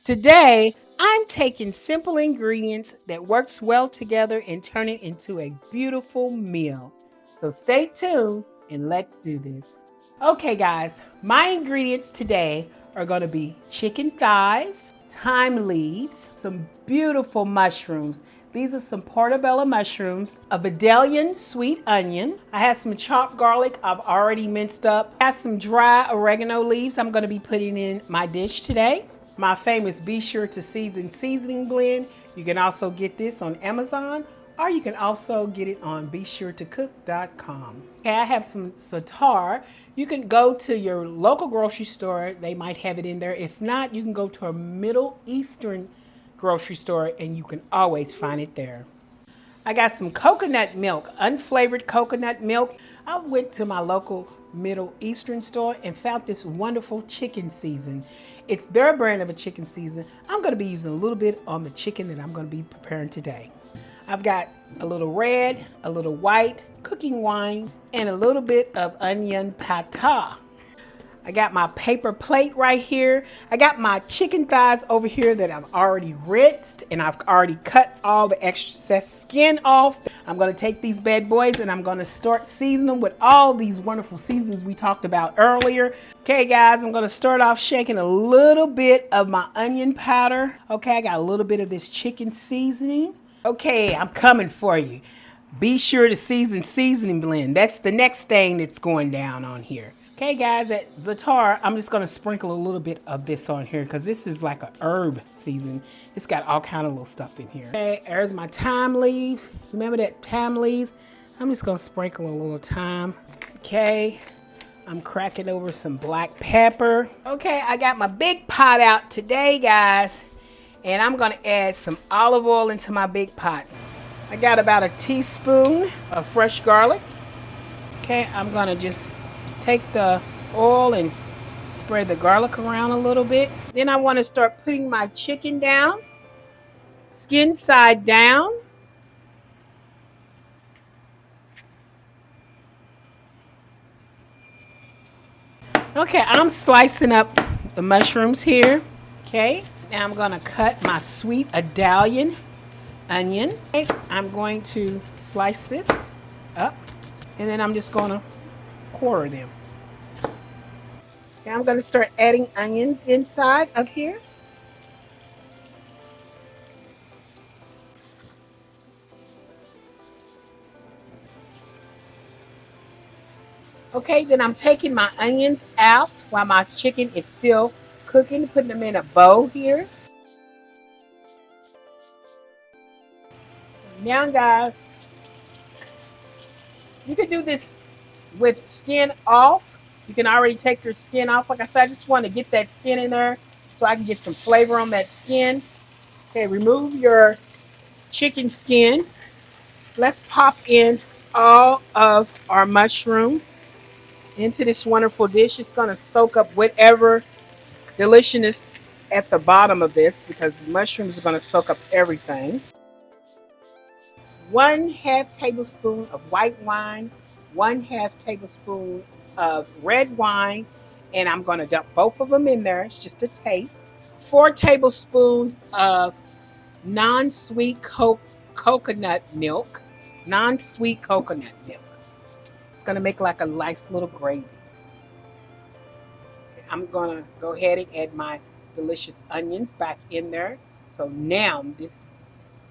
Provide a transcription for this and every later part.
Today, I'm taking simple ingredients that works well together and turn it into a beautiful meal. So stay tuned and let's do this. Okay guys, my ingredients today are going to be chicken thighs, thyme leaves, some beautiful mushrooms. These are some portobello mushrooms, a Vidalian sweet onion. I have some chopped garlic I've already minced up. I have some dry oregano leaves I'm going to be putting in my dish today. My famous Be Sure to Seasoning Blend. You can also get this on Amazon, or you can also get it on BeSureToCook.com. Okay, I have some Za'atar. You can go to your local grocery store. They might have it in there. If not, you can go to a Middle Eastern grocery store and you can always find it there. I got some coconut milk, unflavored coconut milk. I went to my local Middle Eastern store and found this wonderful chicken season. It's their brand of a chicken season. I'm going to be using a little bit on the chicken that I'm going to be preparing today. I've got a little red, a little white, cooking wine, and a little bit of onion pata. I got my paper plate right here. I got my chicken thighs over here that I've already rinsed, and I've already cut all the excess skin off. I'm gonna take these bad boys and I'm gonna start seasoning them with all these wonderful seasonings we talked about earlier. Okay guys, I'm gonna start off shaking a little bit of my onion powder. Okay, I got a little bit of this chicken seasoning. Okay, I'm coming for you. Be sure to seasoning blend. That's the next thing that's going down on here. Okay guys, at Za'atar, I'm just gonna sprinkle a little bit of this on here because this is like a herb season. It's got all kind of little stuff in here. Okay, there's my thyme leaves. Remember that thyme leaves? I'm just gonna sprinkle a little thyme. Okay, I'm cracking over some black pepper. Okay, I got my big pot out today, guys, and I'm gonna add some olive oil into my big pot. I got about a teaspoon of fresh garlic. Okay, I'm gonna just take the oil and spread the garlic around a little bit. Then I want to start putting my chicken down, skin side down. Okay, I'm slicing up the mushrooms here. Okay, now I'm going to cut my sweet Italian onion. Okay, I'm going to slice this up, and then I'm just going to quarter them. Now I'm going to start adding onions inside of here. Okay, then I'm taking my onions out while my chicken is still cooking, putting them in a bowl here. Now guys, you can do this with skin off. You can already take your skin off. Like I said, I just want to get that skin in there so I can get some flavor on that skin. Okay, remove your chicken skin. Let's pop in all of our mushrooms into this wonderful dish. It's going to soak up whatever deliciousness at the bottom of this because mushrooms are going to soak up everything. 1/2 tablespoon of white wine, 1/2 tablespoon of red wine, and I'm going to dump both of them in there. It's just a taste. 4 tablespoons of non-sweet coconut milk. Non-sweet coconut milk. It's going to make like a nice little gravy. I'm going to go ahead and add my delicious onions back in there. So now this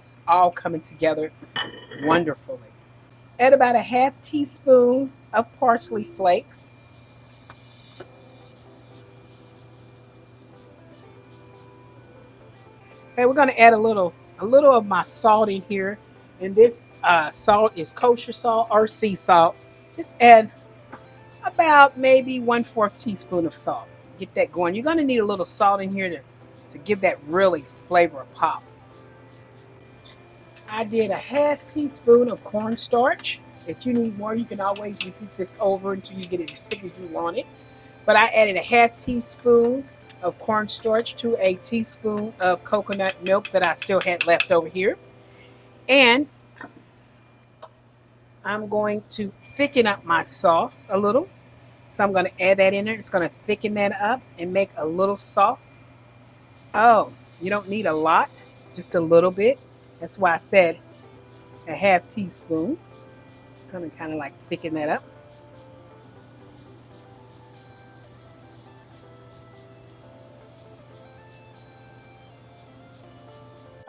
is all coming together wonderfully. Add about a 1/2 teaspoon of parsley flakes. Okay, we're going to add a little of my salt in here, and this salt is kosher salt or sea salt. Just add about maybe 1/4 teaspoon of salt. Get that going. You're going to need a little salt in here to give that really flavor a pop. I did a 1/2 teaspoon of cornstarch. If you need more, you can always repeat this over until you get it as thick as you want it. But I added a 1/2 teaspoon of cornstarch to a teaspoon of coconut milk that I still had left over here. And I'm going to thicken up my sauce a little. So I'm going to add that in there. It's going to thicken that up and make a little sauce. Oh, You don't need a lot, just a little bit. That's why I said a half teaspoon. It's gonna kind of like thicken that up.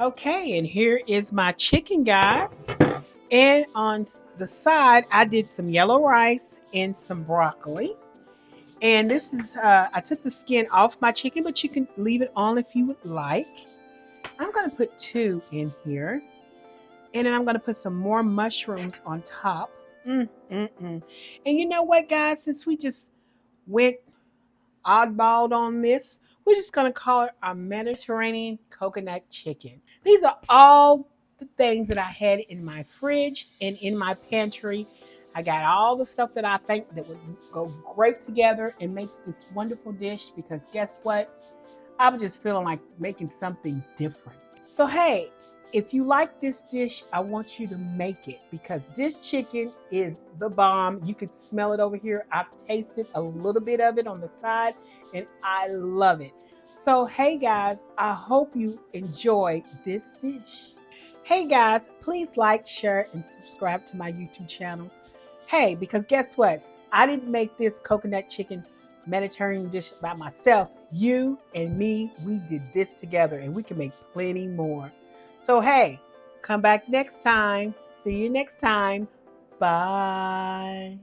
Okay, and here is my chicken, guys. And on the side, I did some yellow rice and some broccoli. And this is, I took the skin off my chicken, but you can leave it on if you would like. I'm going to put 2 in here. And then I'm going to put some more mushrooms on top. And you know what, guys? Since we just went oddballed on this, we're just going to call it our Mediterranean coconut chicken. These are all the things that I had in my fridge and in my pantry. I got all the stuff that I think that would go great together and make this wonderful dish, because guess what? I'm just feeling like making something different. So hey, if you like this dish, I want you to make it, because this chicken is the bomb. You could smell it over here. I've tasted a little bit of it on the side and I love it. So hey guys, I hope you enjoy this dish. Hey guys, please like, share, and subscribe to my YouTube channel. Hey, because guess what? I didn't make this coconut chicken Mediterranean dish by myself. You and me, we did this together, and we can make plenty more. So hey, come back next time. See you next time. Bye.